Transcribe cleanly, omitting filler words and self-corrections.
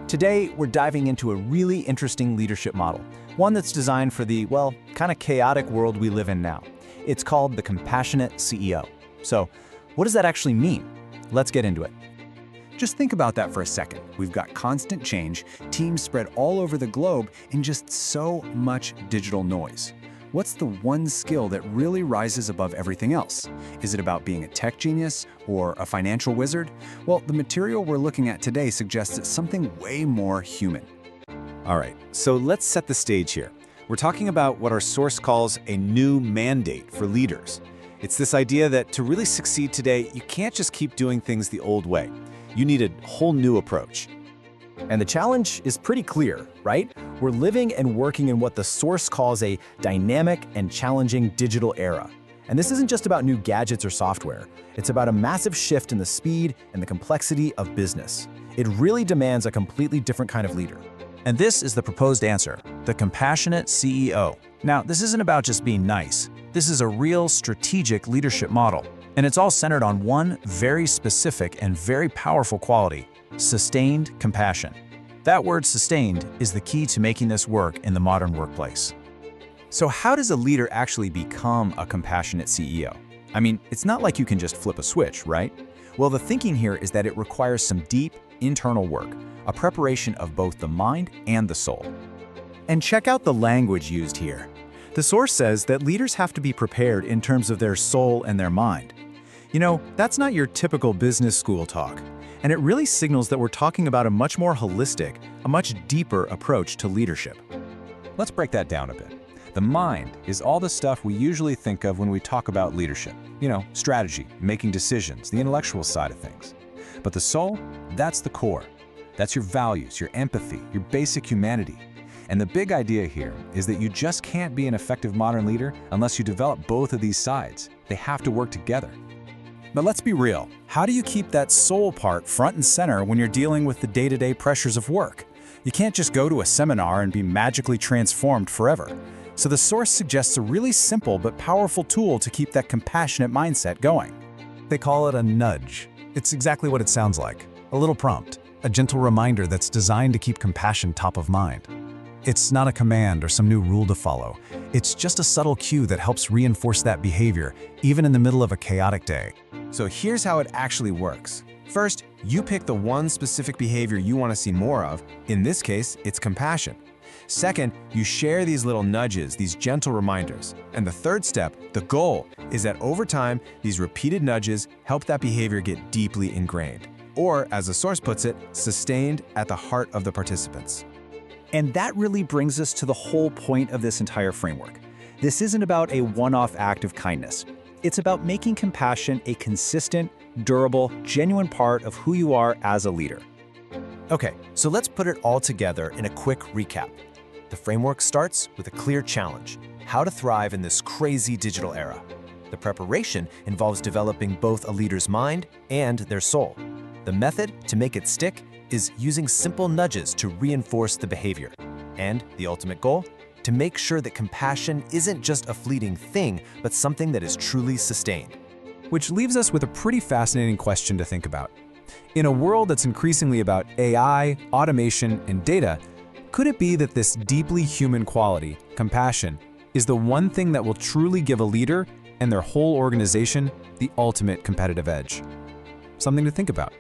Today, we're diving into a really interesting leadership model, one that's designed for the, well, kind of chaotic world we live in now. It's called the Compassionate CEO. So, what does that actually mean? Let's get into it. Just think about that for a second. We've got constant change, teams spread all over the globe, and just so much digital noise. What's the one skill that really rises above everything else? Is it about being a tech genius or a financial wizard? Well, the material we're looking at today suggests it's something way more human. All right, so let's set the stage here. We're talking about what our source calls a new mandate for leaders. It's this idea that to really succeed today, you can't just keep doing things the old way. You need a whole new approach. And the challenge is pretty clear, right? We're living and working in what the source calls a dynamic and challenging digital era. And this isn't just about new gadgets or software. It's about a massive shift in the speed and the complexity of business. It really demands a completely different kind of leader. And this is the proposed answer, the Compassionate CEO. Now, this isn't about just being nice. This is a real strategic leadership model. And it's all centered on one very specific and very powerful quality: sustained compassion. That word sustained is the key to making this work in the modern workplace. So how does a leader actually become a compassionate CEO? I mean, it's not like you can just flip a switch, right? Well, the thinking here is that it requires some deep internal work, a preparation of both the mind and the soul. And check out the language used here. The source says that leaders have to be prepared in terms of their soul and their mind. You know, that's not your typical business school talk. And it really signals that we're talking about a much more holistic, a much deeper approach to leadership. Let's break that down a bit. The mind is all the stuff we usually think of when we talk about leadership. You know, strategy, making decisions, the intellectual side of things. But the soul, that's the core. That's your values, your empathy, your basic humanity. And the big idea here is that you just can't be an effective modern leader unless you develop both of these sides. They have to work together. But let's be real. How do you keep that soul part front and center when you're dealing with the day-to-day pressures of work? You can't just go to a seminar and be magically transformed forever. So the source suggests a really simple but powerful tool to keep that compassionate mindset going. They call it a nudge. It's exactly what it sounds like. A little prompt, a gentle reminder that's designed to keep compassion top of mind. It's not a command or some new rule to follow. It's just a subtle cue that helps reinforce that behavior, even in the middle of a chaotic day. So here's how it actually works. First, you pick the one specific behavior you want to see more of. In this case, it's compassion. Second, you share these little nudges, these gentle reminders. And the third step, the goal, is that over time, these repeated nudges help that behavior get deeply ingrained. Or, as the source puts it, sustained at the heart of the participants. And that really brings us to the whole point of this entire framework. This isn't about a one-off act of kindness. It's about making compassion a consistent, durable, genuine part of who you are as a leader. Okay, so let's put it all together in a quick recap. The framework starts with a clear challenge: how to thrive in this crazy digital era. The preparation involves developing both a leader's mind and their soul. The method to make it stick is using simple nudges to reinforce the behavior. And the ultimate goal? To make sure that compassion isn't just a fleeting thing, but something that is truly sustained. Which leaves us with a pretty fascinating question to think about. In a world that's increasingly about AI, automation, and data, could it be that this deeply human quality, compassion, is the one thing that will truly give a leader and their whole organization the ultimate competitive edge? Something to think about.